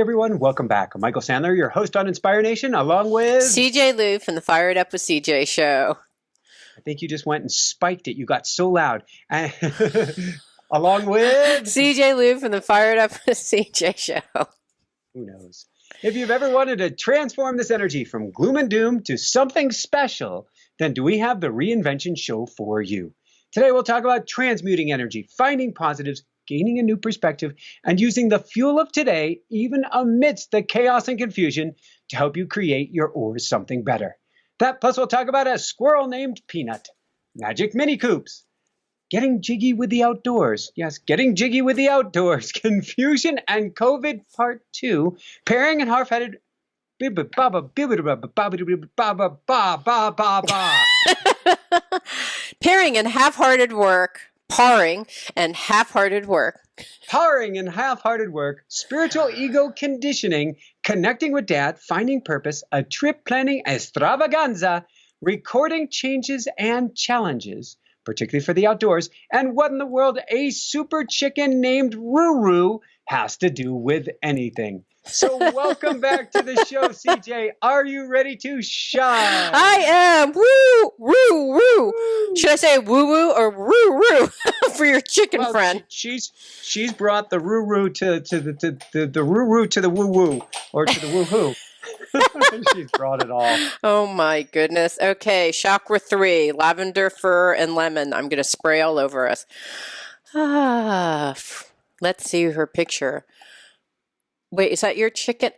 everyone. Welcome back. I'm Michael Sandler, your host on Inspire Nation, along with CJ Lou from the Fired Up with CJ show. I think you just went and spiked it. You got so loud. Along with CJ Lou from the Fired Up with CJ show. Who knows? If you've ever wanted to transform this energy from gloom and doom to something special, then do we have the Reinvention Show for you. Today we'll talk about transmuting energy, finding positives, gaining a new perspective, and using the fuel of today, even amidst the chaos and confusion, to help you create your or something better. That plus we'll talk about a squirrel named Peanut, magic mini coops, getting jiggy with the outdoors. Yes, getting jiggy with the outdoors, confusion and COVID part 2, pairing and half-headed Pairing and half-hearted work. Parring and half-hearted work. Powering and half-hearted work, spiritual ego conditioning, connecting with dad, finding purpose, a trip planning extravaganza, recording changes and challenges, particularly for the outdoors, and what in the world a super chicken named Ruru has to do with anything. So welcome back to the show, CJ. Are you ready to shine? I am. Woo, woo, woo. Should I say woo woo or woo woo for your chicken friend? She's brought the Ruru to the Ruru to the woo woo or to the woo hoo. She's brought it all. Oh my goodness. Okay, chakra 3, lavender, fir, and lemon. I'm going to spray all over us. Let's see her picture. Wait, is that your chicken?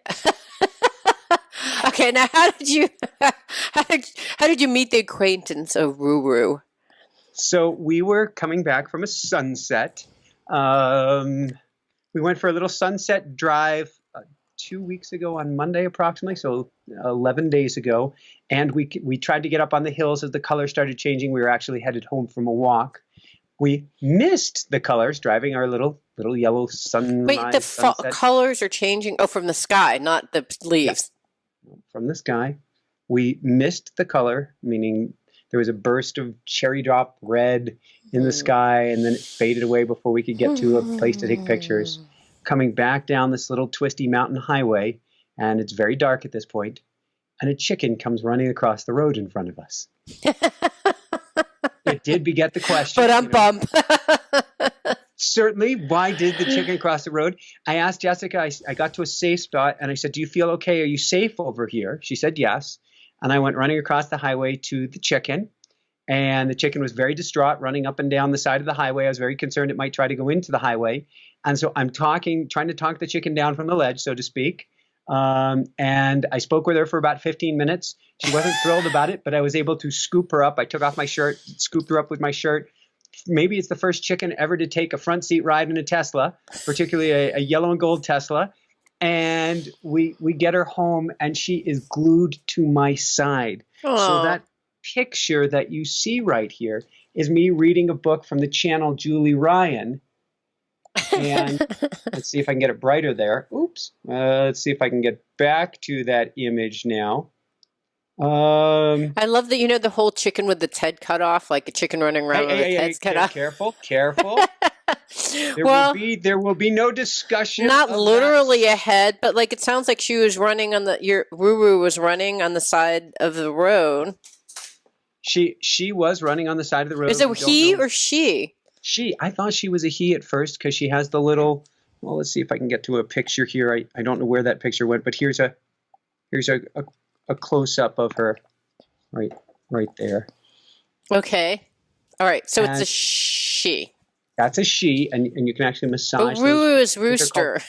Okay, now how did you meet the acquaintance of Ruru? So we were coming back from a sunset. We went for a little sunset drive 2 weeks ago on Monday approximately, so 11 days ago. And we tried to get up on the hills as the colors started changing. We were actually headed home from a walk. We missed the colors driving our little yellow sunrise. Wait, the colors are changing? Oh, from the sky, not the leaves. Yeah. From the sky. We missed the color, meaning there was a burst of cherry drop red in the sky, and then it faded away before we could get to a place to take pictures. Coming back down this little twisty mountain highway, and it's very dark at this point, and a chicken comes running across the road in front of us. It did beget the question. But I'm bummed. Certainly, why did the chicken cross the road? I asked Jessica, I got to a safe spot, and I said, do you feel okay? Are you safe over here? She said yes. And I went running across the highway to the chicken, and the chicken was very distraught, running up and down the side of the highway. I was very concerned it might try to go into the highway. And so I'm trying to talk the chicken down from the ledge, so to speak. And I spoke with her for about 15 minutes. She wasn't thrilled about it, but I was able to scoop her up. I took off my shirt, scooped her up with my shirt. Maybe it's the first chicken ever to take a front seat ride in a Tesla, particularly a yellow and gold Tesla. And we get her home, and she is glued to my side. Aww. So that picture that you see right here is me reading a book from the channel Julie Ryan. And let's see if I can get it brighter there. Oops. Let's see if I can get back to that image now. I love that, the whole chicken with its head cut off, like a chicken running around with its head cut off. Careful. There will be no discussion. Not literally a head, but like it sounds like she was running your Ruru was running on the side of the road. She was running on the side of the road. Is it he or she? I thought she was a he at first because she has the little. Well, let's see if I can get to a picture here. I don't know where that picture went, but here's a close up of her, right there. Okay, all right. So it's a she. That's a she, and you can actually massage. But Ruru is rooster.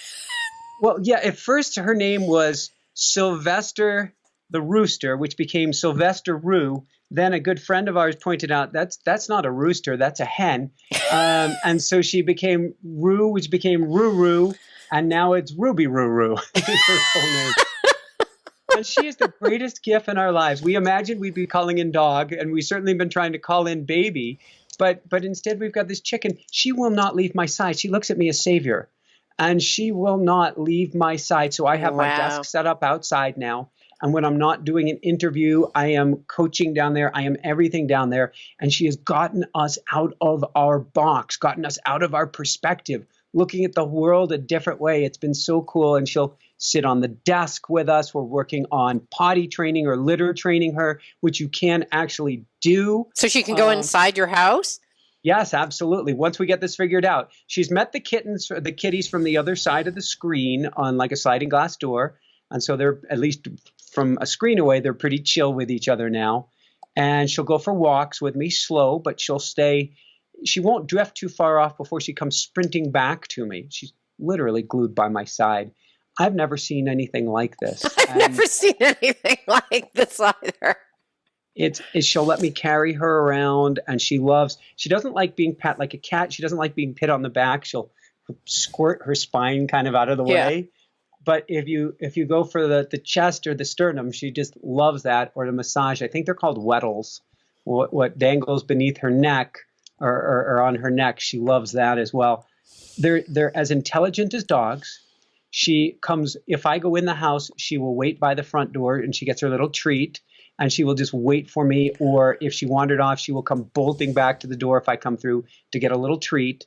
Well, yeah. At first, her name was Sylvester the Rooster, which became Sylvester Roo. Then a good friend of ours pointed out that's not a rooster, that's a hen. And so she became Roo, which became Ruru, and now it's Ruby Ruru. Is her full name. And she is the greatest gift in our lives. We imagined we'd be calling in dog, and we've certainly been trying to call in baby, but instead we've got this chicken. She will not leave my side. She looks at me as savior, and she will not leave my side. So I have my desk set up outside now. And when I'm not doing an interview, I am coaching down there. I am everything down there. And she has gotten us out of our box, gotten us out of our perspective, looking at the world a different way. It's been so cool. And she'll sit on the desk with us. We're working on potty training or litter training her, which you can actually do. So she can go inside your house? Yes, absolutely. Once we get this figured out, she's met the kitties from the other side of the screen on like a sliding glass door. And so they're, at least from a screen away, they're pretty chill with each other now. And she'll go for walks with me, slow, but she'll stay. She won't drift too far off before she comes sprinting back to me. She's literally glued by my side. I've never seen anything like this. I've never seen anything like this either. She'll let me carry her around, and she doesn't like being pat like a cat. She doesn't like being pit on the back. She'll squirt her spine kind of out of the way. But if you go for the chest or the sternum, she just loves that, or the massage. I think they're called wettles. What dangles beneath her neck or on her neck, she loves that as well. They're as intelligent as dogs. She comes, if I go in the house, she will wait by the front door and she gets her little treat. And she will just wait for me, or if she wandered off, she will come bolting back to the door if I come through to get a little treat.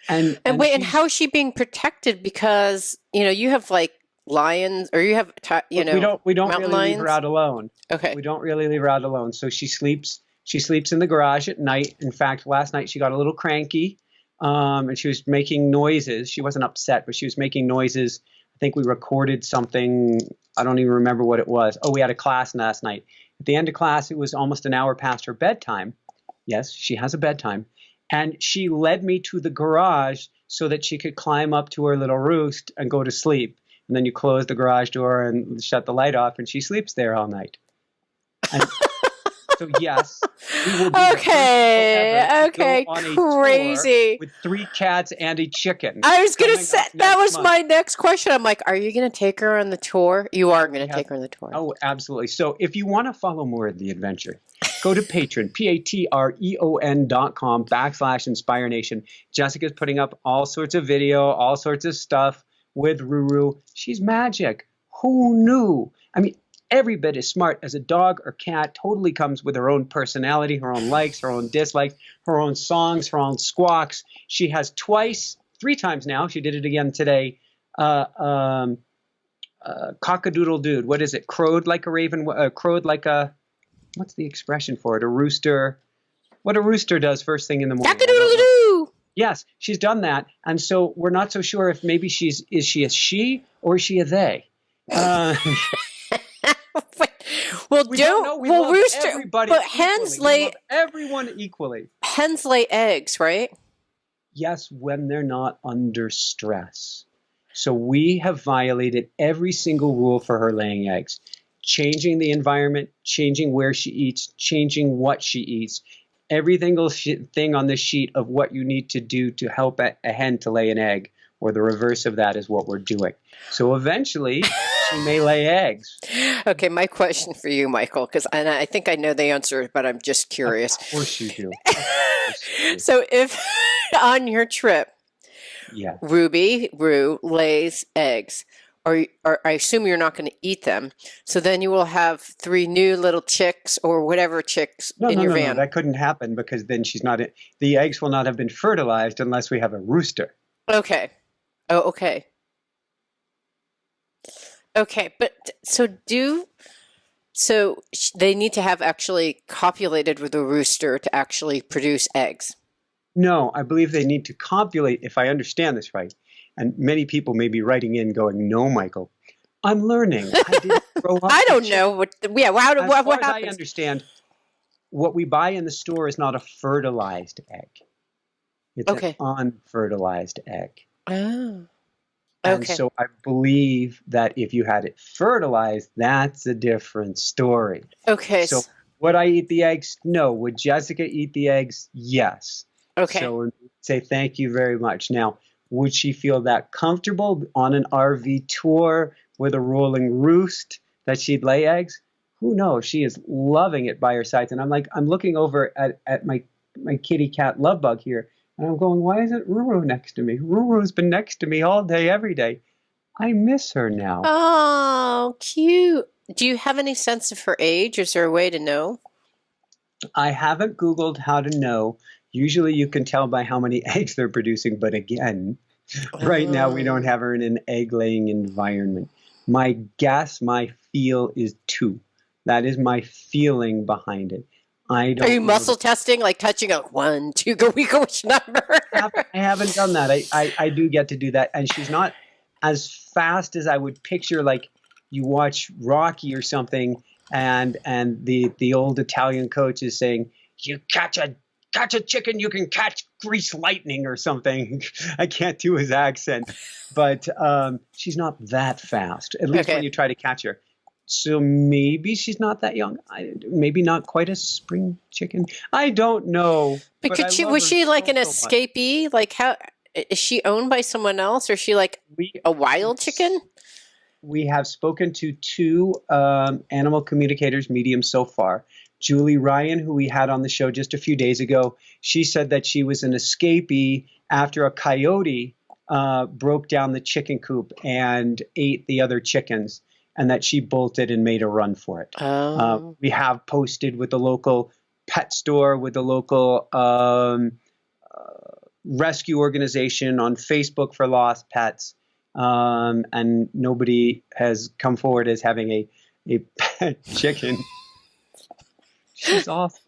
And how is she being protected? Because you have like lions, or you have we don't really leave her out alone. Okay, we don't really leave her out alone. So she sleeps in the garage at night. In fact, last night she got a little cranky, and she was making noises. She wasn't upset, but she was making noises. I think we recorded something. I don't even remember what it was. Oh, we had a class last night. At the end of class, it was almost an hour past her bedtime. Yes, she has a bedtime. And she led me to the garage so that she could climb up to her little roost and go to sleep. And then you close the garage door and shut the light off, and she sleeps there all night. And so yes, we will be okay, crazy with 3 cats and a chicken. I was going to say that was my next question. I'm like, are you going to take her on the tour? You are going to take her on the tour. Oh, absolutely. So if you want to follow more of the adventure, go to Patreon, patreon.com/Inspire Nation. Jessica's putting up all sorts of video, all sorts of stuff with Ruru. She's magic. Who knew? I mean, every bit as smart as a dog or cat, totally comes with her own personality, her own likes, her own dislikes, her own songs, her own squawks. She has 3 times now, she did it again today, cock-a-doodle dude. What is it? Crowed like a raven, crowed like a, what's the expression for it? A rooster. What a rooster does first thing in the morning. Cock-a-doodle-doo! Yes, she's done that. And so we're not so sure if maybe is she a she or is she a they? Well, we don't know. We love rooster, everybody but equally. hens lay. We love everyone equally. Hens lay eggs, right? Yes, when they're not under stress. So we have violated every single rule for her laying eggs. Changing the environment, changing where she eats, changing what she eats. Every single thing on this sheet of what you need to do to help a hen to lay an egg, or the reverse of that, is what we're doing. So eventually, she may lay eggs. Okay, my question for you, Michael, and I think I know the answer, but I'm just curious. Of course you do. So if on your trip, Rue lays eggs, or I assume you're not going to eat them, so then you will have 3 new little chicks or whatever chicks in your van. No, that couldn't happen, because then the eggs will not have been fertilized unless we have a rooster. Okay. Oh, okay. Okay, but so they need to have actually copulated with a rooster to actually produce eggs? No, I believe they need to copulate, if I understand this right. And many people may be writing in going, no, Michael, I'm learning. I didn't grow up. I don't know. What happens? I understand, what we buy in the store is not a fertilized egg. It's an unfertilized egg. Oh. And so I believe that if you had it fertilized, that's a different story. Okay. So would I eat the eggs? No. Would Jessica eat the eggs? Yes. Okay. So say thank you very much. Now, would she feel that comfortable on an RV tour with a rolling roost that she'd lay eggs? Who knows? She is loving it by her side. And I'm looking over at my kitty cat love bug here. And I'm going, why isn't Ruru next to me? Ruru's been next to me all day, every day. I miss her now. Oh, cute. Do you have any sense of her age? Is there a way to know? I haven't Googled how to know. Usually you can tell by how many eggs they're producing. But again, Right now, we don't Um, have her in an egg-laying environment. My guess, my feel is 2. That is my feeling behind it. I are you don't know. muscle testing, like touching a 1, 2, go, we go, which number? I haven't done that. I do get to do that, and she's not as fast as I would picture. Like you watch Rocky or something, and the old Italian coach is saying, "You catch a chicken, you can catch grease lightning" or something. I can't do his accent, but she's not that fast. At least when Okay. you try to catch her. So maybe she's not that young. Maybe not quite a spring chicken. I don't know, But but I could she, love was her she like so an so much. escapee? Like how, is she owned by someone else, or is she like We a wild chicken? we have spoken to 2 animal communicators, mediums so far. Julie Ryan, who we had on the show just a few days ago, she said that she was an escapee after a coyote broke down the chicken coop and ate the other chickens, and that she bolted and made a run for it. Oh. We have posted with the local pet store, with the local rescue organization on Facebook for lost pets, and nobody has come forward as having a pet chicken. She's awesome.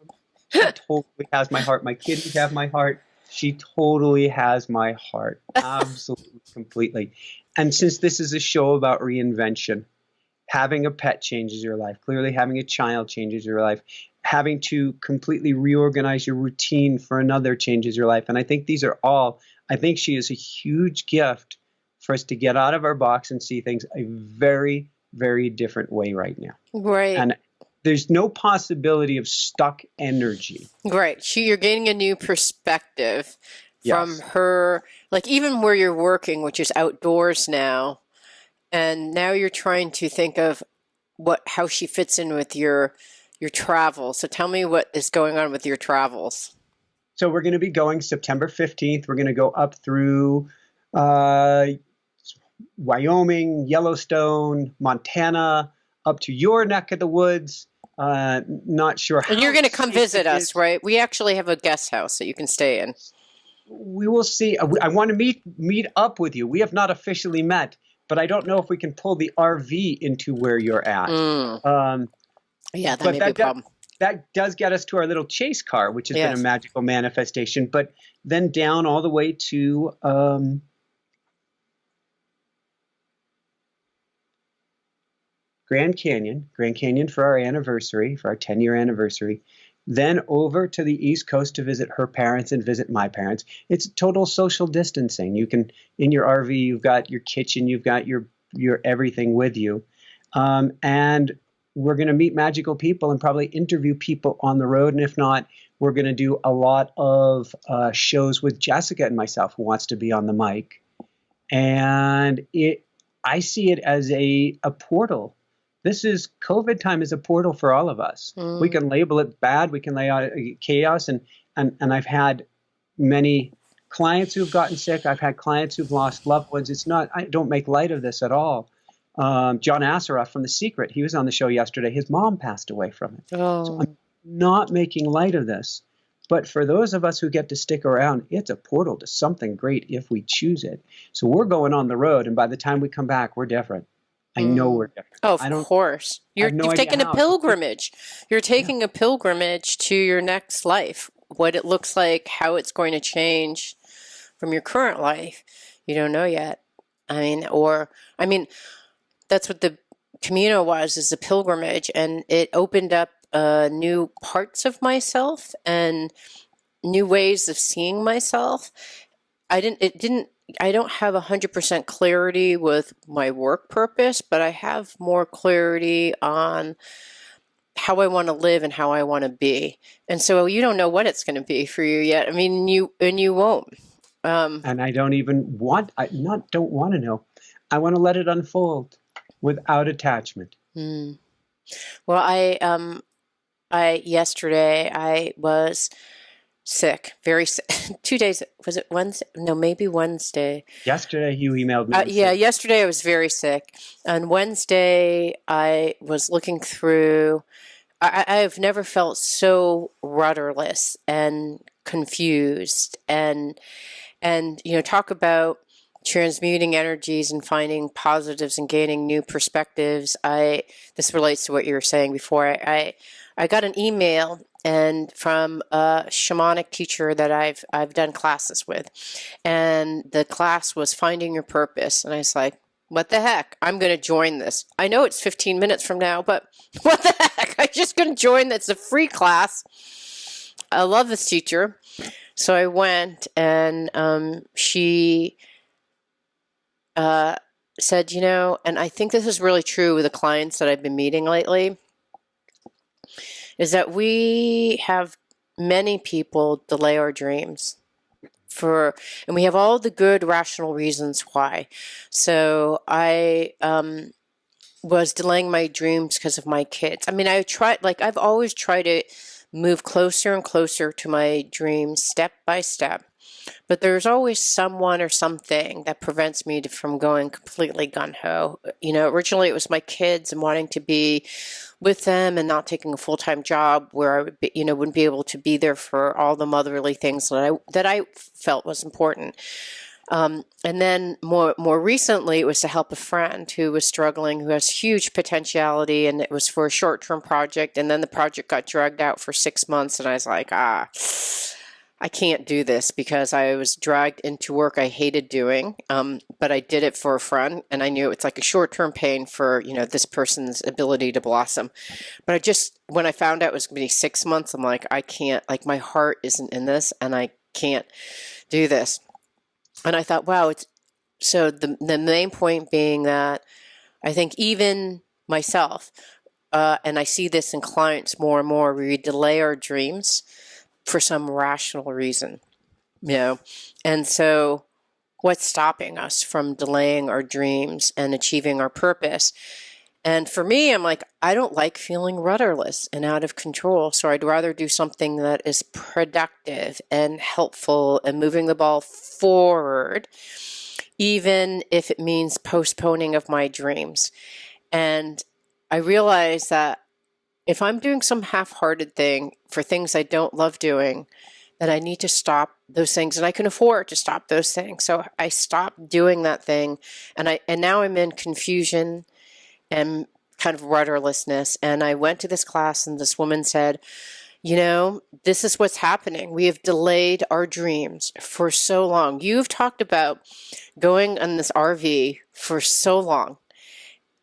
She totally has my heart. My kitties have my heart. She totally has my heart. Absolutely, completely. And since this is a show about reinvention, having a pet changes your life. Clearly, having a child changes your life. Having to completely reorganize your routine for another changes your life. And I think these are all, I think she is a huge gift for us to get out of our box and see things a very, very different way right now. Right. And there's no possibility of stuck energy. Right. You're gaining a new perspective from Yes. her, like even where you're working, which is outdoors now, and now you're trying to think of how she fits in with your travel. So tell me what is going on with your travels. So we're going to be going September 15th. We're going to go up through uh, Wyoming, Yellowstone, Montana, up to your neck of the woods. Not sure And you're how going to come safe visit it us, is. right? We actually have a guest house that you can stay in. We will see. I want to meet up with you. We have not officially met, but I don't know if we can pull the RV into where you're at. Mm. Um, Yeah, that but may be a problem. that does get us to our little chase car, which has been a Yes. magical manifestation. But then down all the way to Grand Canyon for our anniversary, for our 10-year anniversary. Then over to the East Coast to visit her parents and visit my parents. It's total social distancing. You can, in your RV, you've got your kitchen, you've got your everything with you, and we're going to meet magical people and probably interview people on the road. And if not, we're going to do a lot of shows with Jessica and myself, who wants to be on the mic. And I see it as a portal. This is COVID time is a portal for all of us. We Mm. can label it bad. We can lay out chaos. And I've had many clients who've gotten sick. I've had clients who've lost loved ones. It's not, I don't make light of this at all. John Asseroff from The Secret, he was on the show yesterday. His mom passed away from it. So I'm Oh. not making light of this. But for those of us who get to stick around, it's a portal to something great if we choose it. So we're going on the road, and by the time we come back, we're different. I know we're Mm. different. Oh, of course. I have no You've idea taken a how. It's just, pilgrimage. You're yeah. taking a pilgrimage to your next life. What it looks like, how it's going to change from your current life. You don't know yet. I mean, that's what the Camino was, is a pilgrimage, and it opened up new parts of myself and new ways of seeing myself. I don't have 100% clarity with my work purpose, but I have more clarity on how I want to live and how I want to be. And so you don't know what it's going to be for you yet. I mean, you won't. And I don't even want, don't want to know. I want to let it unfold without attachment. Hmm. Well, I yesterday I was sick, very sick. 2 days, was it Wednesday? No, maybe Wednesday. Yesterday, you emailed me and Yeah, said, yesterday I was very sick. On Wednesday, I was looking through. I've never felt so rudderless and confused, and talk about transmuting energies and finding positives and gaining new perspectives. This relates to what you were saying before. I got an email and from a shamanic teacher that I've done classes with, and the class was finding your purpose, and I was like, what the heck? I'm going to join this. I know it's 15 minutes from now, but what the heck? I'm just going to join. That's a free class. I love this teacher. So I went, and she said, and I think this is really true with the clients that I've been meeting lately, is that we have many people delay our dreams and we have all the good rational reasons why. So I was delaying my dreams because of my kids. I mean, I've always tried to move closer and closer to my dreams step by step. But there's always someone or something that prevents me from going completely gun-ho. Originally it was my kids and wanting to be with them and not taking a full-time job where I would be, wouldn't be able to be there for all the motherly things that I felt was important. And then more recently, it was to help a friend who was struggling, who has huge potentiality, and it was for a short-term project. And then the project got dragged out for 6 months, and I was like, I can't do this because I was dragged into work I hated doing, but I did it for a friend, and I knew it's like a short-term pain for, this person's ability to blossom. But when I found out it was going to be 6 months, I'm like, I can't, like my heart isn't in this, and I can't do this. And I thought, wow, so the main point being that I think even myself, and I see this in clients more and more, we delay our dreams for some rational reason, and so what's stopping us from delaying our dreams and achieving our purpose? And for me, I'm like, I don't like feeling rudderless and out of control, so I'd rather do something that is productive and helpful and moving the ball forward, even if it means postponing of my dreams. And I realize that if I'm doing some half-hearted thing for things I don't love doing, that I need to stop those things, and I can afford to stop those things. So I stopped doing that thing, and now I'm in confusion and kind of rudderlessness. And I went to this class, and this woman said, this is what's happening. We have delayed our dreams for so long. You've talked about going on this RV for so long.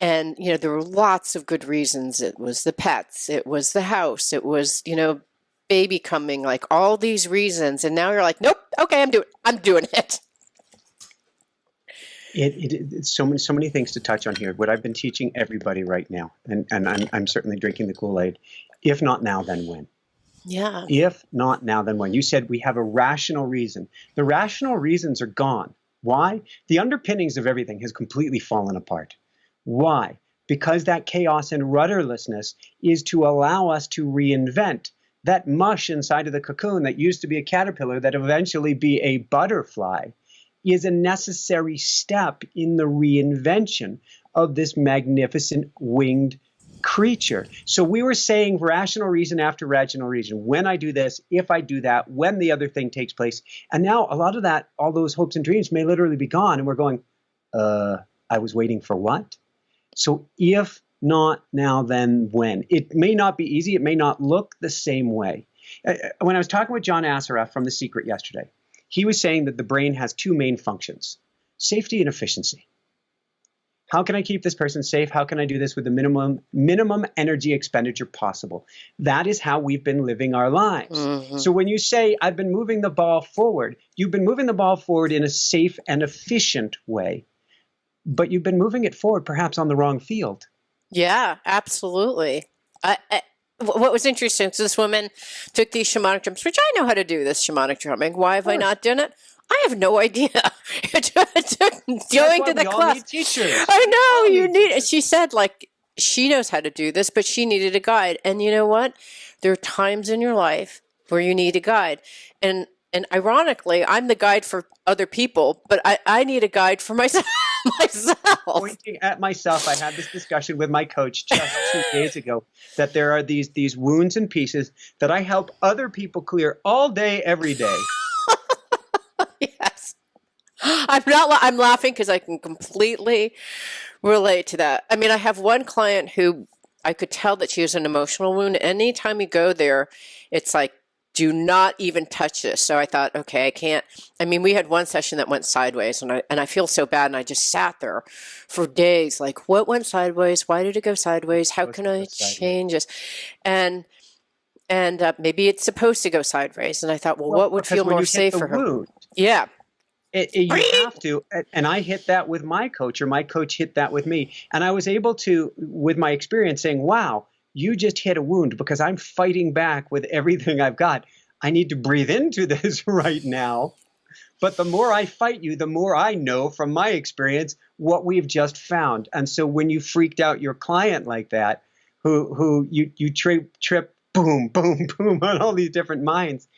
And, there were lots of good reasons. It was the pets. It was the house. It was, baby coming, like all these reasons. And now you're like, nope, okay, I'm doing it. It's so many things to touch on here. What I've been teaching everybody right now, and I'm certainly drinking the Kool-Aid. If not now, then when? Yeah. If not now, then when? You said we have a rational reason. The rational reasons are gone. Why? The underpinnings of everything has completely fallen apart. Why? Because that chaos and rudderlessness is to allow us to reinvent. That mush inside of the cocoon that used to be a caterpillar that eventually be a butterfly is a necessary step in the reinvention of this magnificent winged creature. So we were saying rational reason after rational reason. When I do this, if I do that, when the other thing takes place. And now a lot of that, all those hopes and dreams may literally be gone. And we're going, I was waiting for what? So if not now, then when? It may not be easy. It may not look the same way. When I was talking with John Assaraf from The Secret yesterday, he was saying that the brain has two main functions, safety and efficiency. How can I keep this person safe? How can I do this with the minimum energy expenditure possible? That is how we've been living our lives. Mm-hmm. So when you say, I've been moving the ball forward, you've been moving the ball forward in a safe and efficient way. But you've been moving it forward perhaps on the wrong field. Yeah, absolutely. What was interesting is this woman took these shamanic drums, which I know how to do this shamanic drumming. Why have I not done it? I have no idea. Going to the class. Need teachers. I know you need it. She said she knows how to do this, but she needed a guide. And you know what? There are times in your life where you need a guide. And ironically, I'm the guide for other people, but I need a guide for myself. Pointing at myself, I had this discussion with my coach just 2 days ago that there are these wounds and pieces that I help other people clear all day, every day. Yes. I'm laughing because I can completely relate to that. I mean, I have one client who I could tell that she has an emotional wound. Anytime you go there, it's like, do not even touch this. So I thought, okay, I can't. I mean, we had one session that went sideways, and I feel so bad, and I just sat there for days, like, what went sideways? Why did it go sideways? How can I change this? And maybe it's supposed to go sideways. And I thought, well, what would because feel when more you hit safe the for her? wound, Yeah. you have to, and I hit that with my coach, or my coach hit that with me. And I was able to, with my experience, saying, wow, you just hit a wound because I'm fighting back with everything I've got. I need to breathe into this right now. But the more I fight you, the more I know from my experience what we've just found. And so when you freaked out your client like that, who you trip, boom, boom, boom on all these different minds,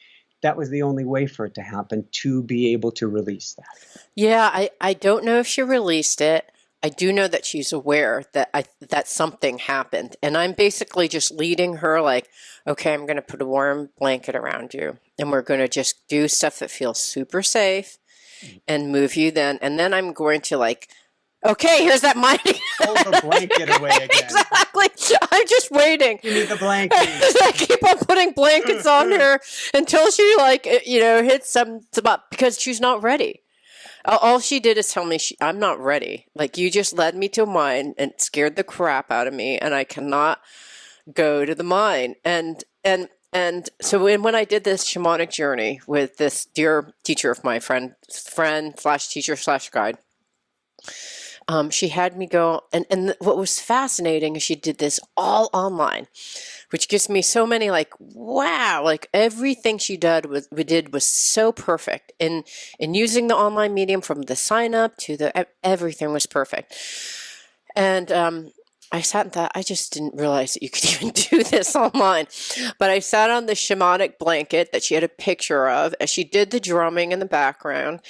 that was the only way for it to happen, to be able to release that. Yeah, I don't know if she released it. I do know that she's aware that something happened. And I'm basically just leading her like, okay, I'm going to put a warm blanket around you. And we're going to just do stuff that feels super safe and move you then. And then I'm going to like, okay, here's that mind. Pull the blanket away again. Exactly. I'm just waiting. You need the blanket. I keep on putting blankets on her until she like, hits some spot because she's not ready. All she did is tell me I'm not ready. Like, you just led me to mine and scared the crap out of me, and I cannot go to the mine. And so when I did this shamanic journey with this dear teacher of my friend slash teacher slash guide, she had me go, and what was fascinating is she did this all online, which gives me so many like, wow, like everything she did was so perfect. In using the online medium, from the sign up to everything was perfect. And I sat and thought, I just didn't realize that you could even do this online. But I sat on the shamanic blanket that she had a picture of as she did the drumming in the background.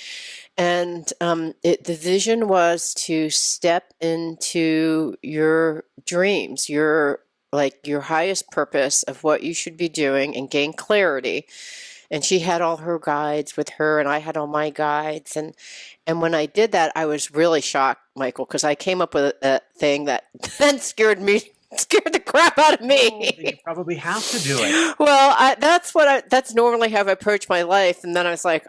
And the vision was to step into your dreams, your highest purpose of what you should be doing, and gain clarity. And she had all her guides with her, and I had all my guides. And when I did that, I was really shocked, Michael, because I came up with a thing that then scared the crap out of me. Oh, then you probably have to do it. Well, that's normally how I approach my life. And then I was like,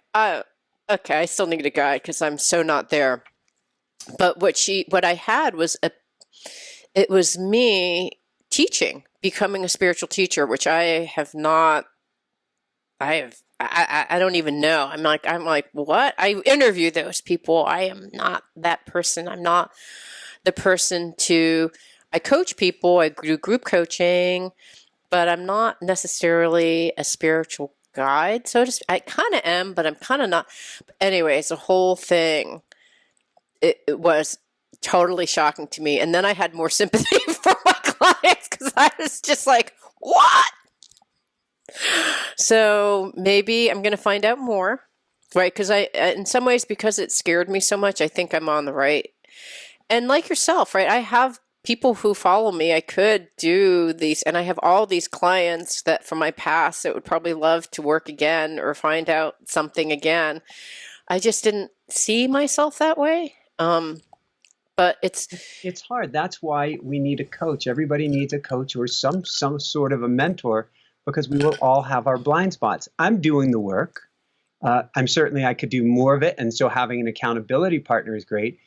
okay, I still need a guide because I'm so not there. But what I had was it was me teaching, becoming a spiritual teacher, which I have not. I don't even know. I'm like, what? I interview those people. I am not that person. I'm not the person I coach people. I do group coaching, but I'm not necessarily a spiritual guide. So I kind of am, but I'm kind of not. Anyways, the whole thing, it was totally shocking to me. And then I had more sympathy for my clients because I was just like, what? So maybe I'm going to find out more, right? Because in some ways, because it scared me so much, I think I'm on the right. And like yourself, right? I have people who follow me. I could do these, and I have all these clients that from my past that would probably love to work again or find out something again. I just didn't see myself that way. But it's hard. That's why we need a coach. Everybody needs a coach or some sort of a mentor, because we will all have our blind spots. I'm doing the work. I could do more of it. And so having an accountability partner is great.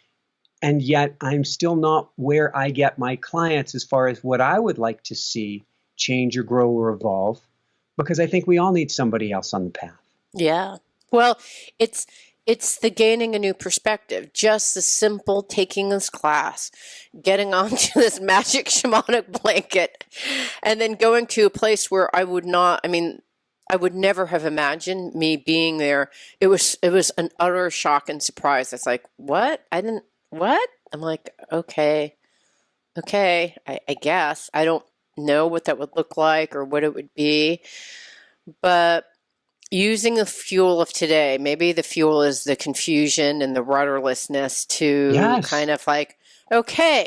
And yet I'm still not where I get my clients as far as what I would like to see change or grow or evolve, because I think we all need somebody else on the path. Yeah. Well, it's the gaining a new perspective, just the simple taking this class, getting onto this magic shamanic blanket, and then going to a place where I would never have imagined me being there. It was an utter shock and surprise. It's like, what? What? I'm like, okay, I guess. I don't know what that would look like or what it would be, but using the fuel of today, maybe the fuel is the confusion and the rudderlessness to kind of like, okay,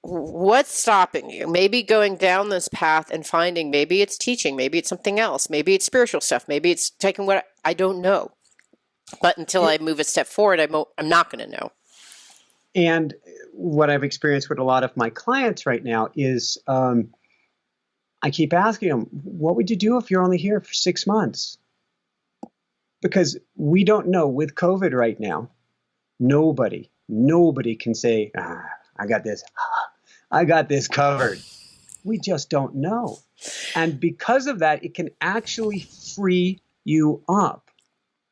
what's stopping you? Maybe going down this path and finding, maybe it's teaching, maybe it's something else, maybe it's spiritual stuff, maybe it's taking I don't know. But until I move a step forward, I'm not going to know. And what I've experienced with a lot of my clients right now is I keep asking them, what would you do if you're only here for 6 months? Because we don't know with COVID right now. Nobody can say, I got this covered. We just don't know. And because of that, it can actually free you up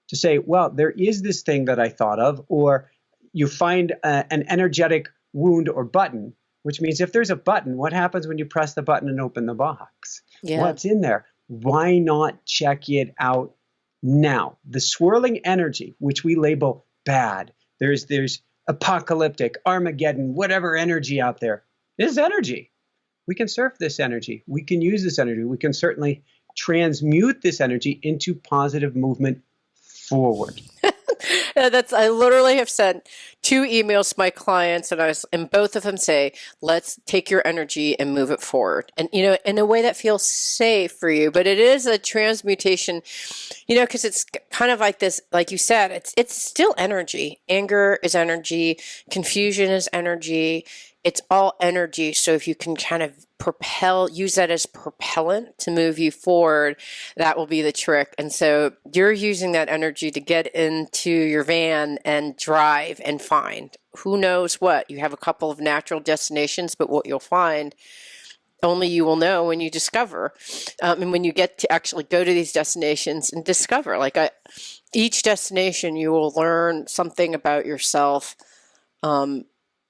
to say, well, there is this thing that I thought of, or you find an energetic wound or button, which means if there's a button, what happens when you press the button and open the box? Yeah. What's in there? Why not check it out now? The swirling energy, which we label bad, there's apocalyptic, Armageddon, whatever energy out there. This is energy. We can surf this energy. We can use this energy. We can certainly transmute this energy into positive movement forward. I literally have sent 2 emails to my clients, and both of them say, let's take your energy and move it forward. And, in a way that feels safe for you, but it is a transmutation, because it's kind of like this, like you said, it's still energy. Anger is energy. Confusion is energy. It's all energy. So if you can kind of use that as propellant to move you forward, that will be the trick. And so you're using that energy to get into your van and drive and find who knows what. You have a couple of natural destinations, but what you'll find, only you will know when you discover. And when you get to actually go to these destinations and discover, each destination, you will learn something about yourself.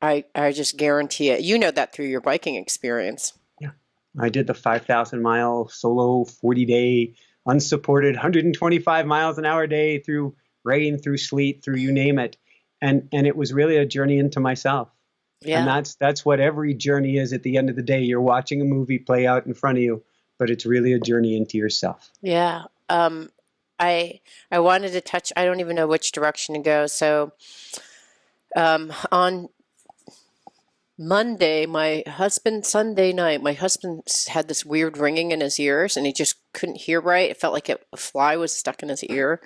I just guarantee it. You know that through your biking experience. Yeah. I did the 5,000-mile solo 40-day unsupported 125 miles an hour day through rain, through sleet, through you name it. And it was really a journey into myself. Yeah. And that's what every journey is at the end of the day. You're watching a movie play out in front of you, but it's really a journey into yourself. Yeah. I wanted to touch, I don't even know which direction to go. So on Monday, Sunday night, my husband had this weird ringing in his ears and he just couldn't hear right. It felt like a fly was stuck in his ear.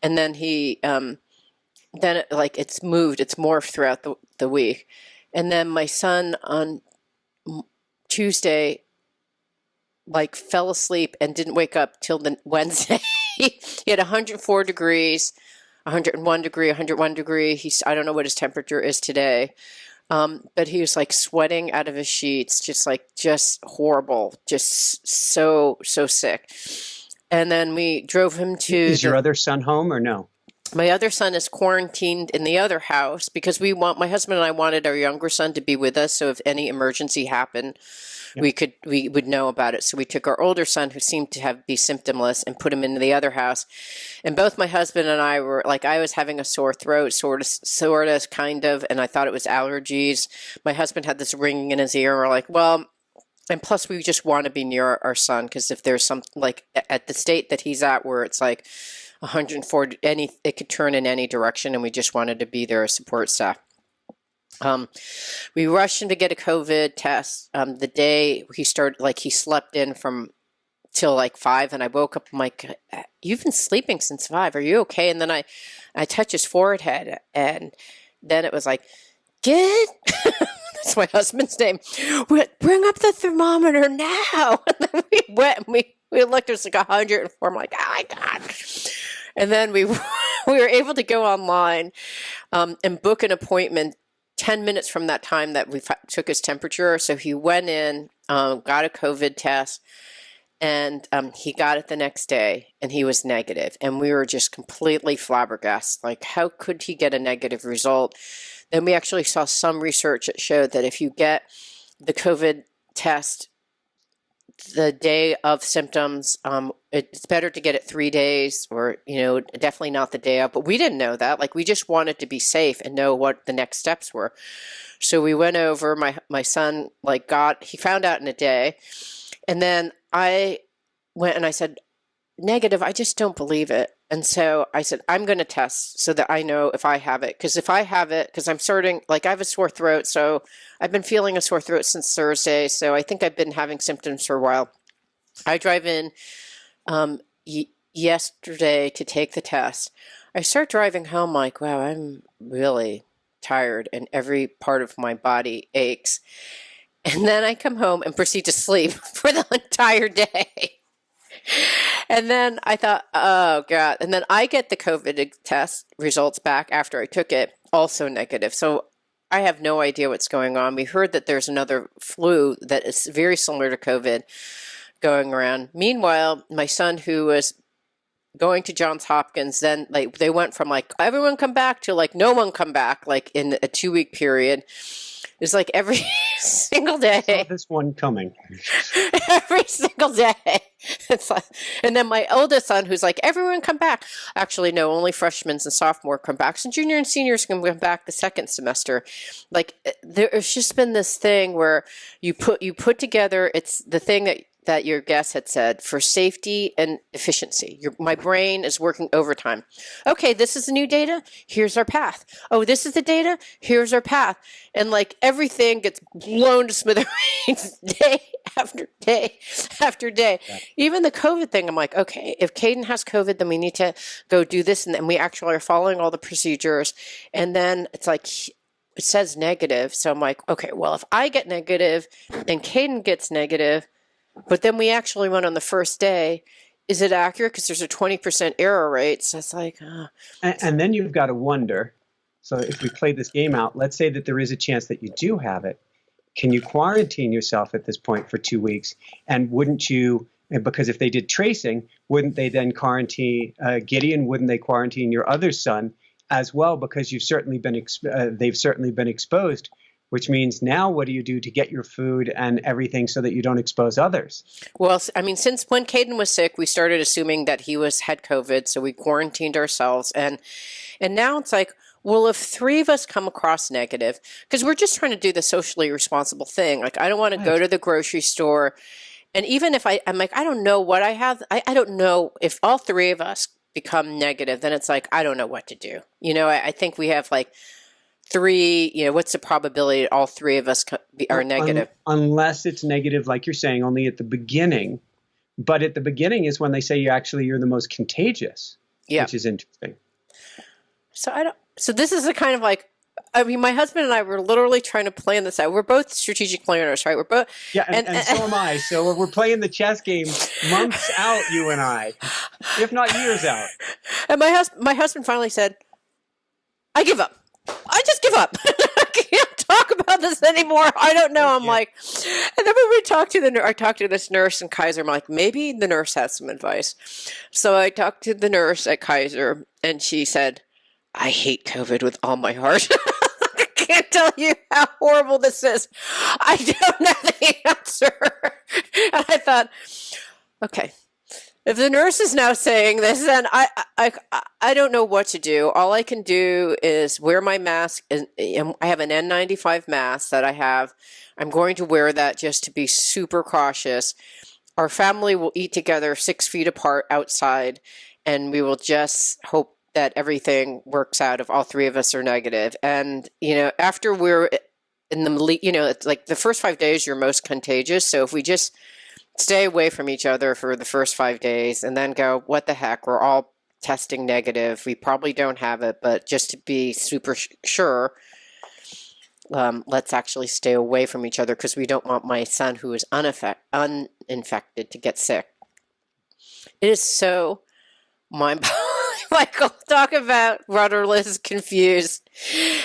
And then it's morphed throughout the week. And then my son on Tuesday, fell asleep and didn't wake up till the Wednesday. He had 104 degrees, 101 degree, 101 degree. I don't know what his temperature is today. But he was sweating out of his sheets, just horrible, just so sick. And then we drove him to. Is your other son home or no? My other son is quarantined in the other house because my husband and I wanted our younger son to be with us. So if any emergency happened, yep, we would know about it. So we took our older son, who seemed to be symptomless, and put him into the other house. And both my husband and I were I was having a sore throat, sort of, kind of, and I thought it was allergies. My husband had this ringing in his ear. And we're like, well, and plus we just want to be near our son because if there's some at the state that he's at where it's 140, it could turn in any direction, and we just wanted to be there as support staff. We rushed him to get a COVID test. The day he started, he slept in till 5, and I woke up, I'm like, you've been sleeping since 5. Are you okay? And then I touched his forehead, and then it was Get, that's my husband's name. Bring up the thermometer now. And then we went and we looked, it was 104. I'm like, oh my God. And then we were able to go online and book an appointment 10 minutes from that time that we took his temperature. So he went in, got a COVID test, and he got it the next day, and he was negative. And we were just completely flabbergasted. How could he get a negative result? Then we actually saw some research that showed that if you get the COVID test the day of symptoms, it's better to get it 3 days or, definitely not the day of. But we didn't know that. We just wanted to be safe and know what the next steps were. So we went over, my son, he found out in a day. And then I went and I said, negative, I just don't believe it. And so I said, I'm going to test so that I know if I have it. Because if I have it, because I'm starting, I have a sore throat. So I've been feeling a sore throat since Thursday. So I think I've been having symptoms for a while. I drive in yesterday to take the test. I start driving home like, wow, I'm really tired and every part of my body aches. And then I come home and proceed to sleep for the entire day. And then I thought, oh God. And then I get the COVID test results back after I took it, also negative. So I have no idea what's going on. We heard that there's another flu that is very similar to COVID going around. Meanwhile, my son, who was going to Johns Hopkins, then like they went from like everyone come back to like no one come back, like in a 2-week period. It's like every single Saw day, this one coming. every single day. It's like, and then my oldest son, who's like, everyone come back. Actually, no, only freshmen and sophomore come back. So junior and seniors can come back the second semester. Like there's just been this thing where you put together. It's the thing that your guest had said for safety and efficiency. My brain is working overtime. Okay, this is the new data. Here's our path. Oh, this is the data. Here's our path. And like everything gets blown to smithereens day after day after day. Yeah. Even the COVID thing, I'm like, okay, if Caden has COVID, then we need to go do this. And then we actually are following all the procedures. And then it's like, it says negative. So I'm like, okay, well, if I get negative and Caden gets negative, but then we actually went on the first day. Is it accurate? Because there's a 20% error rate. So it's like, and then you've got to wonder. So if we play this game out, let's say that there is a chance that you do have it. Can you quarantine yourself at this point for 2 weeks? And wouldn't you, because if they did tracing, wouldn't they then quarantine Gideon? Wouldn't they quarantine your other son as well? Because you've certainly been, they've certainly been exposed. Which means now what do you do to get your food and everything so that you don't expose others? Well, I mean, since when Caden was sick, we started assuming that he had COVID, so we quarantined ourselves. And now it's like, well, if 3 of us come across negative, because we're just trying to do the socially responsible thing. Like, I don't want to go to the grocery store. And even if I'm like, I don't know what I have. I don't know if all 3 of us become negative, then it's like, I don't know what to do. You know, I think we have like 3, you know, what's the probability all 3 of us are negative? Unless it's negative, like you're saying, only at the beginning. But at the beginning is when they say you're the most contagious, which is interesting. So this is a kind of like, I mean, my husband and I were literally trying to plan this out. We're both strategic planners, right? We're both. Yeah, and so am I. So we're playing the chess game months out, you and I, if not years out. And my husband finally said, I give up. I just give up. I can't talk about this anymore. I don't know. I'm like, and then when we talked to I talked to this nurse in Kaiser. I'm like, maybe the nurse has some advice. So I talked to the nurse at Kaiser, and she said, I hate COVID with all my heart. I can't tell you how horrible this is. I don't know the answer. And I thought, okay. If the nurse is now saying this, then I don't know what to do. All I can do is wear my mask. And I have an N95 mask that I have. I'm going to wear that just to be super cautious. Our family will eat together 6 feet apart outside, and we will just hope that everything works out if all 3 of us are negative. And, you know, after we're in the, you know, it's like the first 5 days you're most contagious. So if we just stay away from each other for the first 5 days and then go, what the heck, we're all testing negative. We probably don't have it, but just to be super sure, let's actually stay away from each other because we don't want my son who is uninfected to get sick. It is so mind-boggling. Michael, talk about rudderless, confused,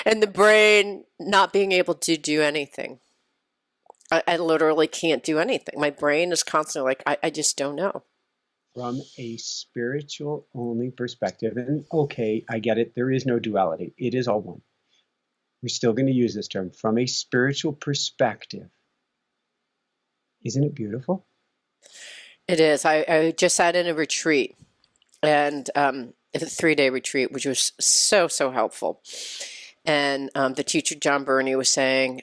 and the brain not being able to do anything. I literally can't do anything. My brain is constantly like, I just don't know. From a spiritual only perspective, and okay, I get it. There is no duality. It is all one. We're still going to use this term. From a spiritual perspective. Isn't it beautiful? It is. I just sat in a retreat, and it's a 3-day retreat, which was so helpful. And the teacher, John Burney, was saying,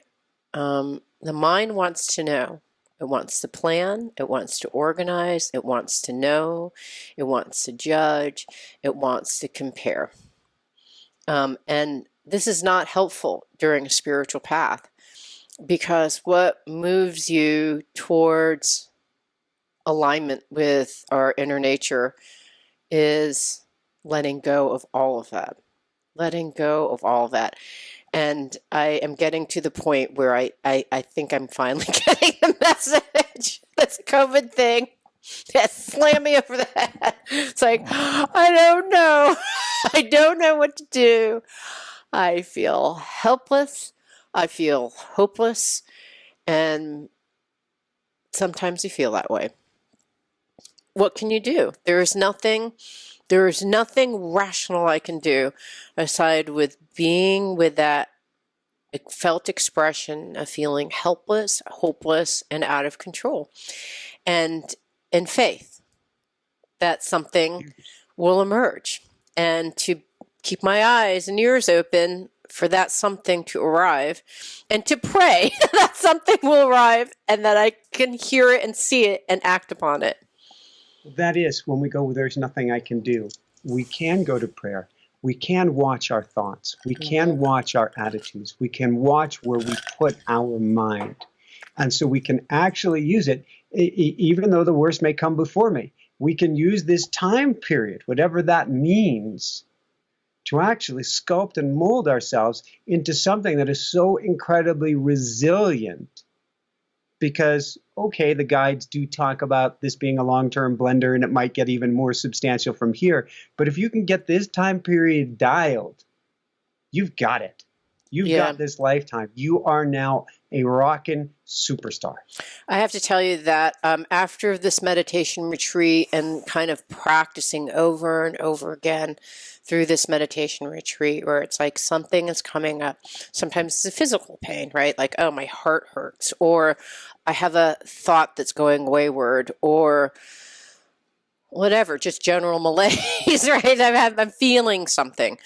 the mind wants to know. It wants to plan. It wants to organize. It wants to know. It wants to judge. It wants to compare. And this is not helpful during a spiritual path because what moves you towards alignment with our inner nature is letting go of all of that. Letting go of all of that. And I am getting to the point where I think I'm finally getting the message. This COVID thing that slammed me over the head. It's like, I don't know. I don't know what to do. I feel helpless. I feel hopeless. And sometimes you feel that way. What can you do? There is nothing rational I can do aside with being with that felt expression of feeling helpless, hopeless, and out of control. And in faith that something will emerge. And to keep my eyes and ears open for that something to arrive, and to pray that something will arrive and that I can hear it and see it and act upon it. That is when we go, there's nothing I can do. We can go to prayer. We can watch our thoughts. We can watch our attitudes. We can watch where we put our mind. And so we can actually use it, even though the worst may come before me. We can use this time period, whatever that means, to actually sculpt and mold ourselves into something that is so incredibly resilient. Because, okay, the guides do talk about this being a long-term blender and it might get even more substantial from here. But if you can get this time period dialed, you've got it. You've got this lifetime. You are now a rockin' superstar. I have to tell you that after this meditation retreat and kind of practicing over and over again through this meditation retreat, where it's like something is coming up. Sometimes it's a physical pain, right? Like, oh, my heart hurts, or I have a thought that's going wayward, or whatever, just general malaise, right? I'm feeling something.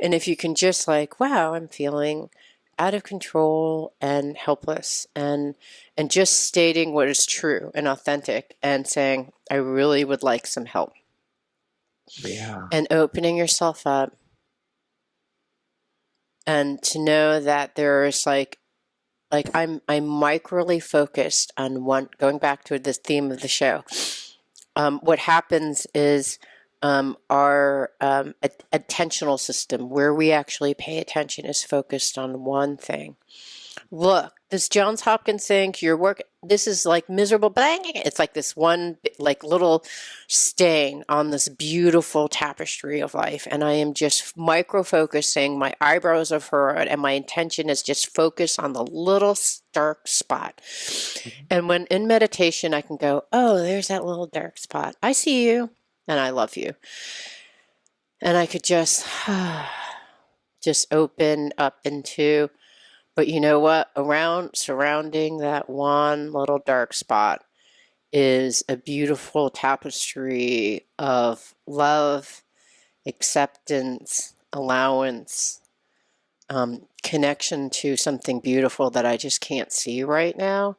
And if you can just like, wow, I'm feeling out of control and helpless, and just stating what is true and authentic and saying, I really would like some help. Yeah. And opening yourself up, and to know that there's like I'm microly focused on one, going back to this theme of the show. What happens is our attentional system, where we actually pay attention, is focused on one thing. Look, this Johns Hopkins thing, your work, this is like miserable, bang. It's like this one like little stain on this beautiful tapestry of life. And I am just micro-focusing, my eyebrows are furrowed, and my intention is just focus on the little dark spot. And when in meditation, I can go, oh, there's that little dark spot. I see you. And I love you. And I could just open up into, but you know what? Surrounding that one little dark spot is a beautiful tapestry of love, acceptance, allowance, connection to something beautiful that I just can't see right now.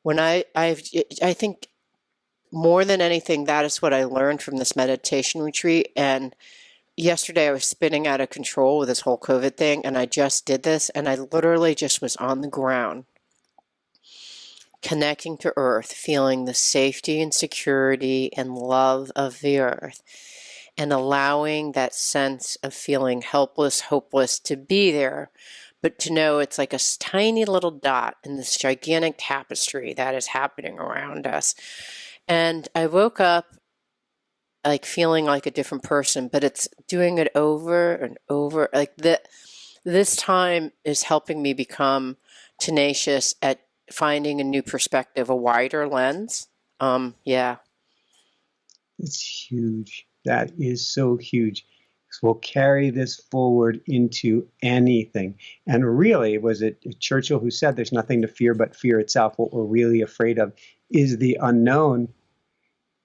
When I think, more than anything, that is what I learned from this meditation retreat. And yesterday I was spinning out of control with this whole COVID thing, and I just did this, and I literally just was on the ground, connecting to earth, feeling the safety and security and love of the earth, and allowing that sense of feeling helpless, hopeless to be there, but to know it's like a tiny little dot in this gigantic tapestry that is happening around us. And I woke up like feeling like a different person, but it's doing it over and over. Like this time is helping me become tenacious at finding a new perspective, a wider lens. Yeah. It's huge. That is so huge. We'll carry this forward into anything. And really, was it Churchill who said there's nothing to fear but fear itself? What we're really afraid of is the unknown.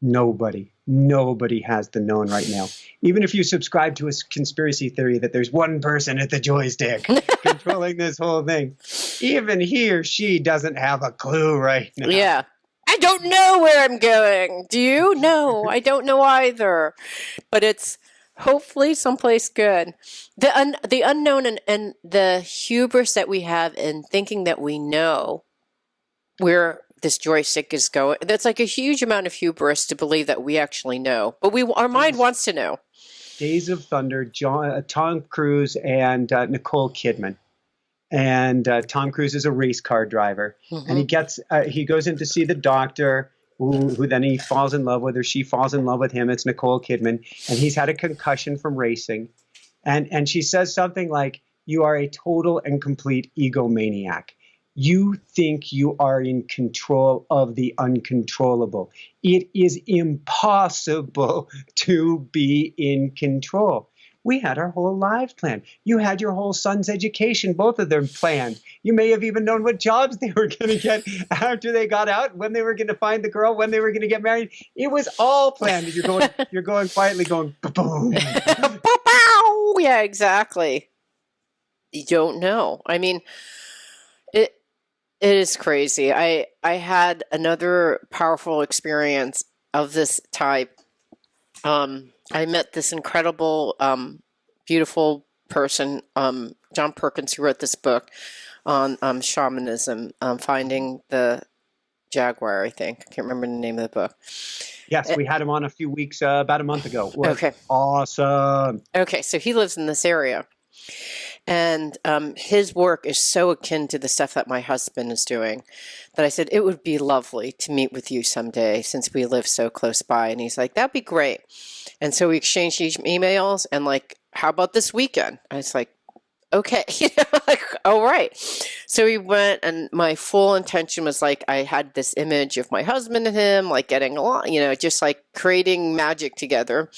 Nobody has the known right now. Even if you subscribe to a conspiracy theory that there's one person at the joystick controlling this whole thing, even he or she doesn't have a clue right now. Yeah. I don't know where I'm going. Do you? No, I don't know either. But it's hopefully someplace good. The unknown and the hubris that we have in thinking that we know, we're this joystick is going. That's like a huge amount of hubris to believe that we actually know, but our mind wants to know. Days of Thunder, Tom Cruise and Nicole Kidman. And Tom Cruise is a race car driver, and he goes in to see the doctor, who then he falls in love with her. She falls in love with him. It's Nicole Kidman, and he's had a concussion from racing, and she says something like, "You are a total and complete egomaniac. You think you are in control of the uncontrollable. It is impossible to be in control." We had our whole lives planned. You had your whole son's education, both of them planned. You may have even known what jobs they were going to get after they got out, when they were going to find the girl, when they were going to get married. It was all planned. You're going quietly, going boom. Yeah, exactly. You don't know. I mean, it is crazy. I had another powerful experience of this type. I met this incredible, beautiful person, John Perkins, who wrote this book on shamanism, Finding the Jaguar, I think. I can't remember the name of the book. Yes, we had him on a few weeks, about a month ago. Okay. Awesome. Okay, so he lives in this area. And his work is so akin to the stuff that my husband is doing that I said, it would be lovely to meet with you someday since we live so close by. And he's like, that'd be great. And so we exchanged emails and like, how about this weekend? I was like, okay, like, all right. So we went, and my full intention was like, I had this image of my husband and him, like getting along, just like creating magic together.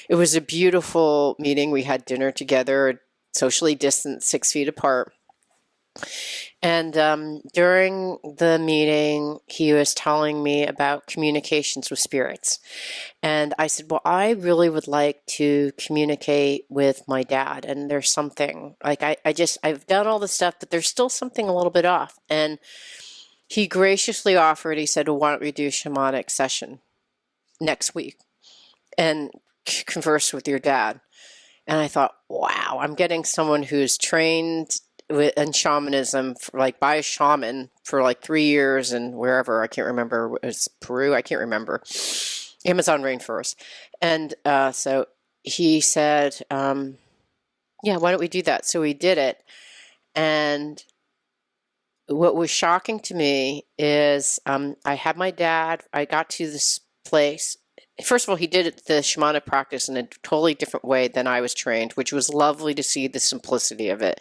It was a beautiful meeting. We had dinner together, socially distant, 6 feet apart. And during the meeting, he was telling me about communications with spirits. And I said, well, I really would like to communicate with my dad. And there's something, like, I've done all the stuff, but there's still something a little bit off. And he graciously offered, he said, well, why don't we do a shamanic session next week and converse with your dad? And I thought, wow, I'm getting someone who's trained in shamanism, by a shaman for like 3 years and wherever, I can't remember, it's Peru, I can't remember, Amazon rainforest. And so he said, yeah, why don't we do that? So we did it. And what was shocking to me is I had my dad, I got to this place. First of all, he did the shamanic practice in a totally different way than I was trained, which was lovely to see the simplicity of it.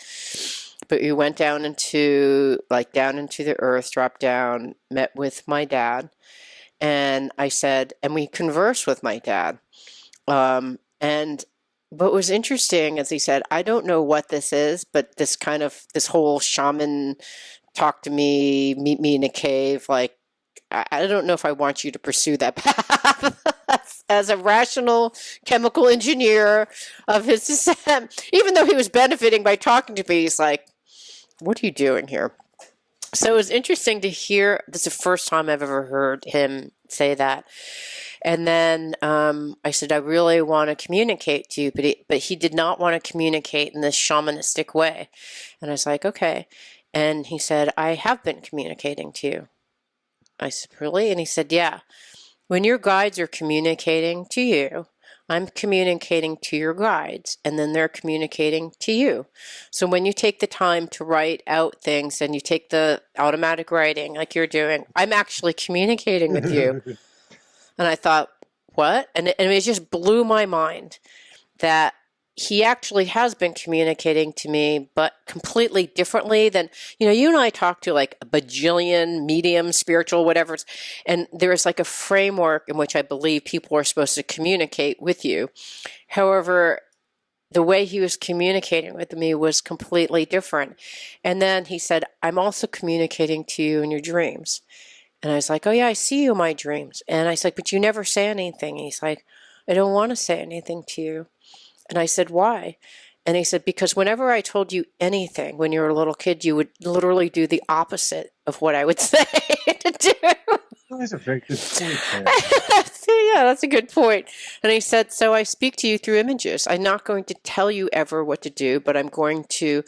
But we went down into the earth, dropped down, met with my dad, and I said, and we conversed with my dad. And what was interesting, as he said, I don't know what this is, but this whole shaman talk to me, meet me in a cave, like, I don't know if I want you to pursue that path. As a rational chemical engineer of his descent, even though he was benefiting by talking to me, he's like, what are you doing here? So it was interesting to hear. This is the first time I've ever heard him say that. And then I said, I really want to communicate to you, but he did not want to communicate in this shamanistic way. And I was like, okay. And he said, I have been communicating to you. I said, really? And he said, yeah. When your guides are communicating to you, I'm communicating to your guides, and then they're communicating to you. So when you take the time to write out things and you take the automatic writing like you're doing, I'm actually communicating with you. And I thought, what? And it just blew my mind that he actually has been communicating to me, but completely differently than, you and I talk to like a bajillion medium, spiritual, whatever. And there's like a framework in which I believe people are supposed to communicate with you. However, the way he was communicating with me was completely different. And then he said, I'm also communicating to you in your dreams. And I was like, oh yeah, I see you in my dreams. And I was like, but you never say anything. And he's like, I don't want to say anything to you. And I said, why? And he said, because whenever I told you anything when you were a little kid, you would literally do the opposite of what I would say to do. That's a very good point. Yeah, that's a good point. And he said, so I speak to you through images. I'm not going to tell you ever what to do, but I'm going to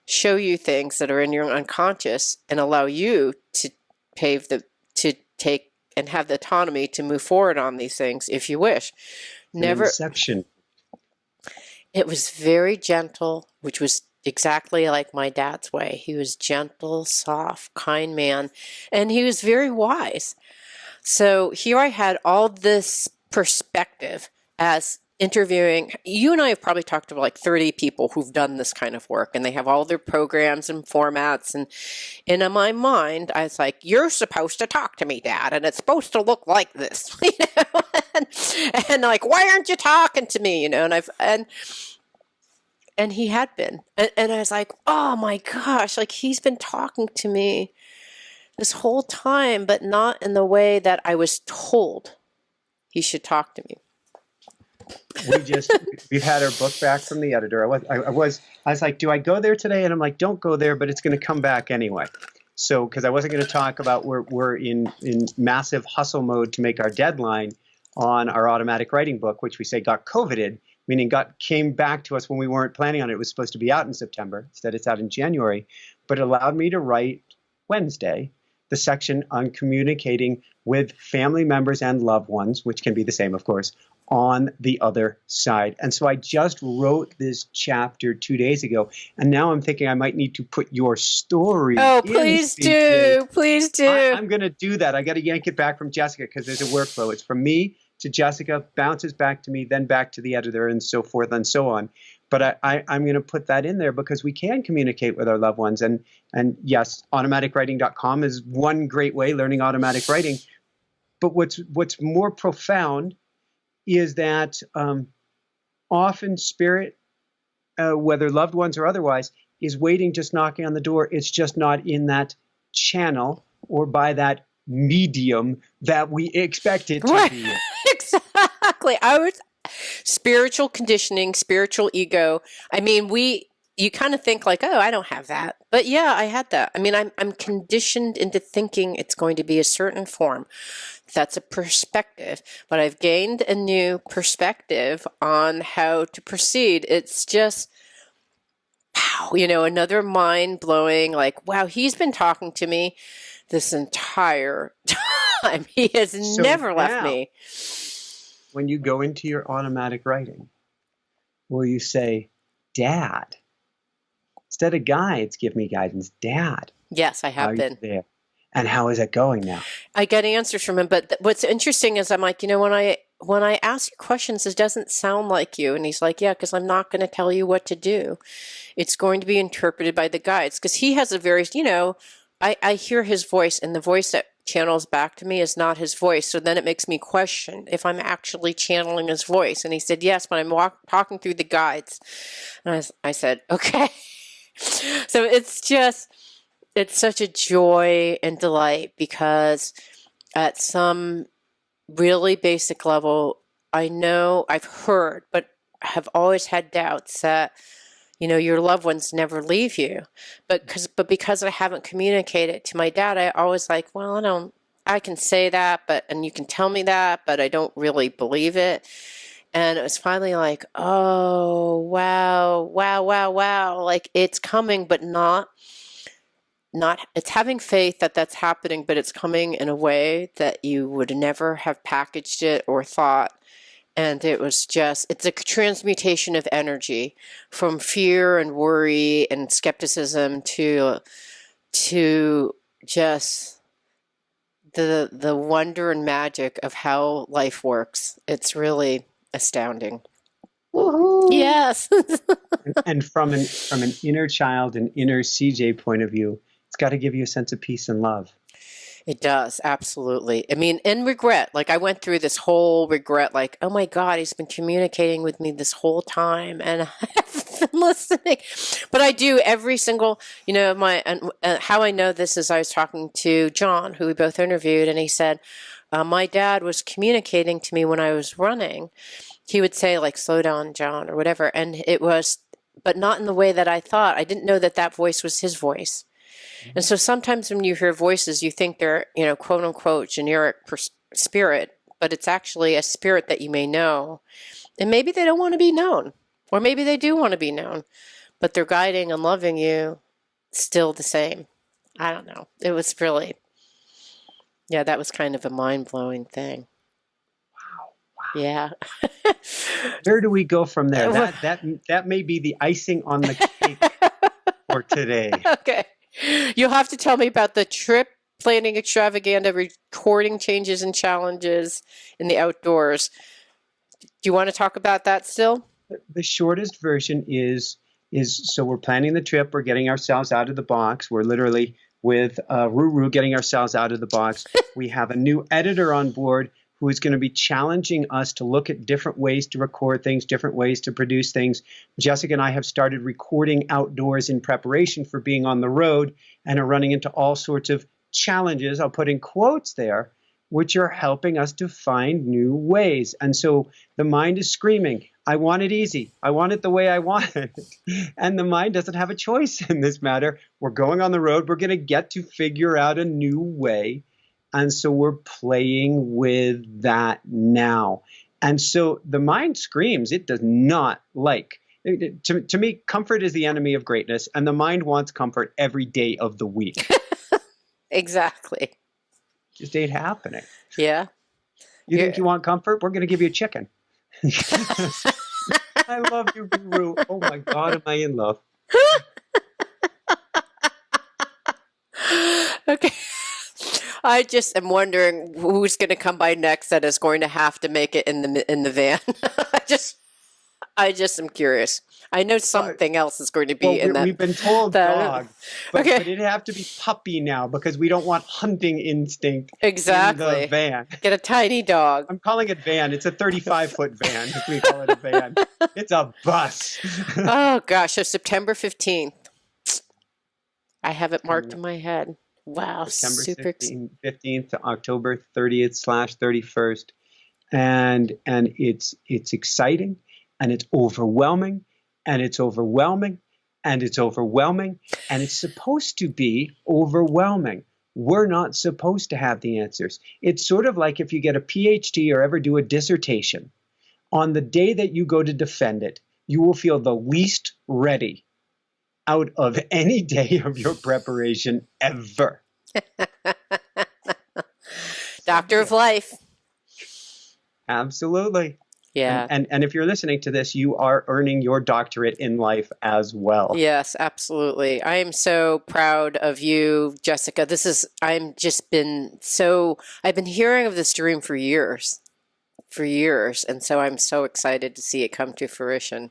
show you things that are in your unconscious and allow you to to take and have the autonomy to move forward on these things if you wish. Never. Inception. It was very gentle, which was exactly like my dad's way. He was gentle, soft, kind man, and he was very wise. So here I had all this perspective as interviewing. You and I have probably talked to like 30 people who've done this kind of work, and they have all their programs and formats. And in my mind, I was like, "You're supposed to talk to me, Dad, and it's supposed to look like this," and like, "Why aren't you talking to me?" And he had been, and I was like, "Oh my gosh!" Like he's been talking to me this whole time, but not in the way that I was told he should talk to me. We've had our book back from the editor. I was like, do I go there today? And I'm like, don't go there, but it's going to come back anyway. So, because I wasn't going to talk about we're in massive hustle mode to make our deadline on our automatic writing book, which we say got COVIDed, meaning came back to us when we weren't planning on it. It was supposed to be out in September. Instead, it's out in January, but it allowed me to write Wednesday the section on communicating with family members and loved ones, which can be the same, of course, on the other side. And so I just wrote this chapter 2 days ago, and now I'm thinking I might need to put your story in. Please do. Please do. I'm going to do that. I got to yank it back from Jessica because there's a workflow. It's from me to Jessica, bounces back to me, then back to the editor, and so forth and so on. But I'm going to put that in there because we can communicate with our loved ones. And yes, automaticwriting.com is one great way, learning automatic writing. But what's more profound is that often spirit, whether loved ones or otherwise, is waiting, just knocking on the door. It's just not in that channel or by that medium that we expect it to be. Exactly. Spiritual conditioning, spiritual ego. I mean, you kind of think like, oh, I don't have that. But yeah, I had that. I mean, I'm conditioned into thinking it's going to be a certain form. That's a perspective. But I've gained a new perspective on how to proceed. It's just, wow, another mind-blowing, like, wow, he's been talking to me this entire time. He has never left me. When you go into your automatic writing, will you say, Dad? Instead of guides, give me guidance. Dad. Yes, I have been. There? And how is it going now? I get answers from him. But what's interesting is I'm like, when I ask you questions, it doesn't sound like you. And he's like, yeah, because I'm not going to tell you what to do. It's going to be interpreted by the guides. Because he has a very, I hear his voice, and the voice that channels back to me is not his voice. So then it makes me question if I'm actually channeling his voice. And he said, yes, but I'm talking through the guides. And I said, okay. So it's such a joy and delight because at some really basic level, I know I've heard, but have always had doubts that, your loved ones never leave you. But because I haven't communicated to my dad, I always like, well, I can say that, and you can tell me that, but I don't really believe it. And it was finally like, oh, wow. Like it's coming, but not, it's having faith that that's happening, but it's coming in a way that you would never have packaged it or thought. And it's a transmutation of energy from fear and worry and skepticism to just the wonder and magic of how life works. It's really astounding. Woohoo! Yes. and from an inner child and inner CJ point of view, it's got to give you a sense of peace and love. It does, absolutely. I mean, and regret. Like I went through this whole regret, like, oh my God, he's been communicating with me this whole time, and I haven't been listening. But I do every single, how I know this is I was talking to John, who we both interviewed, and he said, my dad was communicating to me when I was running. He would say like, slow down, John, or whatever. And it was, but not in the way that I thought. I didn't know that voice was his voice. And so sometimes when you hear voices, you think they're, quote unquote, generic spirit, but it's actually a spirit that you may know. And maybe they don't want to be known, or maybe they do want to be known, but they're guiding and loving you still the same. I don't know. It was really, Yeah, that was kind of a mind-blowing thing. Wow. Yeah. Where do we go from there? That may be the icing on the cake for today. Okay. You'll have to tell me about the trip planning extravaganza, recording changes and challenges in the outdoors. Do you want to talk about that still? The shortest version is so we're planning the trip. We're getting ourselves out of the box. We're literally with Ruru getting ourselves out of the box. We have a new editor on board who is going to be challenging us to look at different ways to record things, different ways to produce things. Jessica and I have started recording outdoors in preparation for being on the road and are running into all sorts of challenges, I'll put in quotes there, which are helping us to find new ways. And so the mind is screaming, I want it easy. I want it the way I want it. And the mind doesn't have a choice in this matter. We're going on the road. We're going to get to figure out a new way. And so we're playing with that now. And so the mind screams, it does not like. To me, comfort is the enemy of greatness. And the mind wants comfort every day of the week. Exactly. Just ain't happening. Yeah. You think you want comfort? We're going to give you a chicken. I love you, Guru. Oh my God, am I in love? Okay. I just am wondering who's going to come by next that is going to have to make it in the van. I just am curious. I know something else is going to be in that. We've been told dog, but Okay. it'd have to be puppy now because we don't want hunting instinct Exactly. in the van. Get a tiny dog. I'm calling it van. It's a 35-foot van if we call it a van. It's a bus. Oh gosh, so September 15th. I have it marked in my head. Wow, September 15th to October 30th/31st. And it's exciting and it's overwhelming and it's overwhelming and it's overwhelming and it's supposed to be overwhelming. We're not supposed to have the answers. It's sort of like if you get a PhD or ever do a dissertation, on the day that you go to defend it, you will feel the least ready out of any day of your preparation ever. Doctor of life. Absolutely. Yeah. And if you're listening to this, you are earning your doctorate in life as well. Yes, absolutely. I am so proud of you, Jessica. I've been hearing of this dream for years. And so I'm so excited to see it come to fruition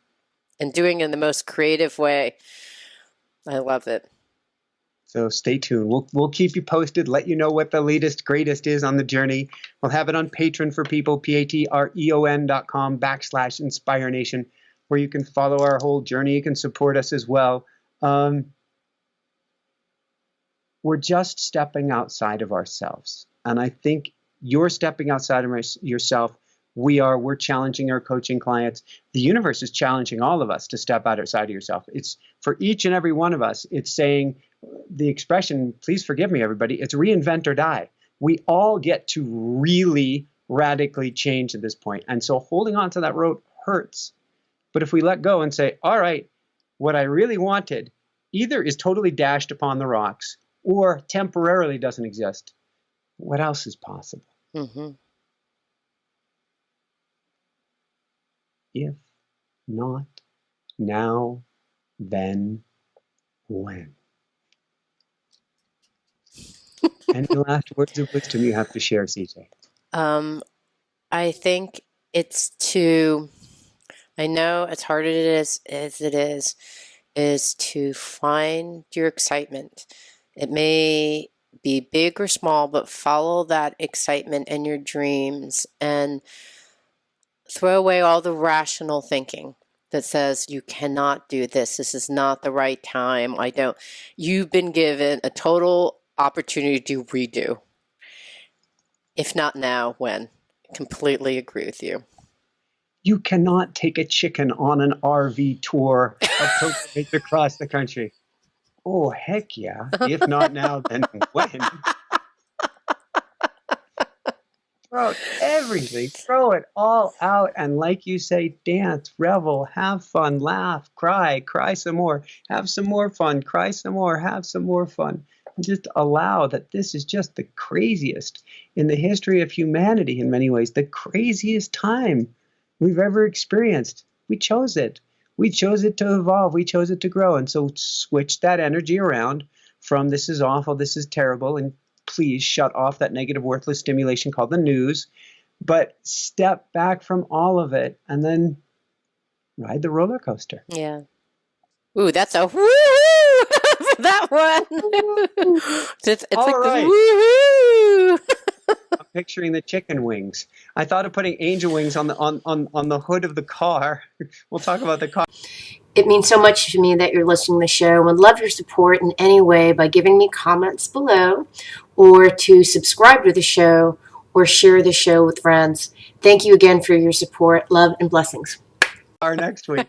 and doing it in the most creative way. I love it. So stay tuned. We'll keep you posted, let you know what the latest, greatest is on the journey. We'll have it on Patreon for people, patreon.com/Inspire Nation, where you can follow our whole journey. You can support us as well. We're just stepping outside of ourselves. And I think you're stepping outside of yourself. We're challenging our coaching clients. The universe is challenging all of us to step outside of yourself. It's for each and every one of us. It's saying the expression, please forgive me, everybody, it's reinvent or die. We all get to really radically change at this point. And so holding on to that rope hurts. But if we let go and say, all right, what I really wanted either is totally dashed upon the rocks or temporarily doesn't exist, what else is possible? Mm-hmm. If not now, then when? Any last words of wisdom you have to share, CJ? I think I know as hard as it is to find your excitement. It may be big or small, but follow that excitement and your dreams and throw away all the rational thinking that says you cannot do this. This is not the right time. You've been given a total opportunity to redo. If not now, when? Completely agree with you. You cannot take a chicken on an RV tour across the country. Oh, heck yeah. If not now, then when? Throw everything, throw it all out. And like you say, dance, revel, have fun, laugh, cry some more, have some more fun, cry some more, have some more fun. just allow that this is just the craziest in the history of humanity in many ways, the craziest time we've ever experienced. We chose it. We chose it to evolve. We chose it to grow. And so switch that energy around from this is awful, this is terrible, and please shut off that negative, worthless stimulation called the news. But step back from all of it and then ride the roller coaster. Yeah. Ooh, that's a woo for that one. It's All like right. the woohoo. I'm picturing the chicken wings. I thought of putting angel wings on the hood of the car. We'll talk about the car. It means so much to me that you're listening to the show. I would love your support in any way by giving me comments below, or to subscribe to the show, or share the show with friends. Thank you again for your support. Love and blessings. Our next week.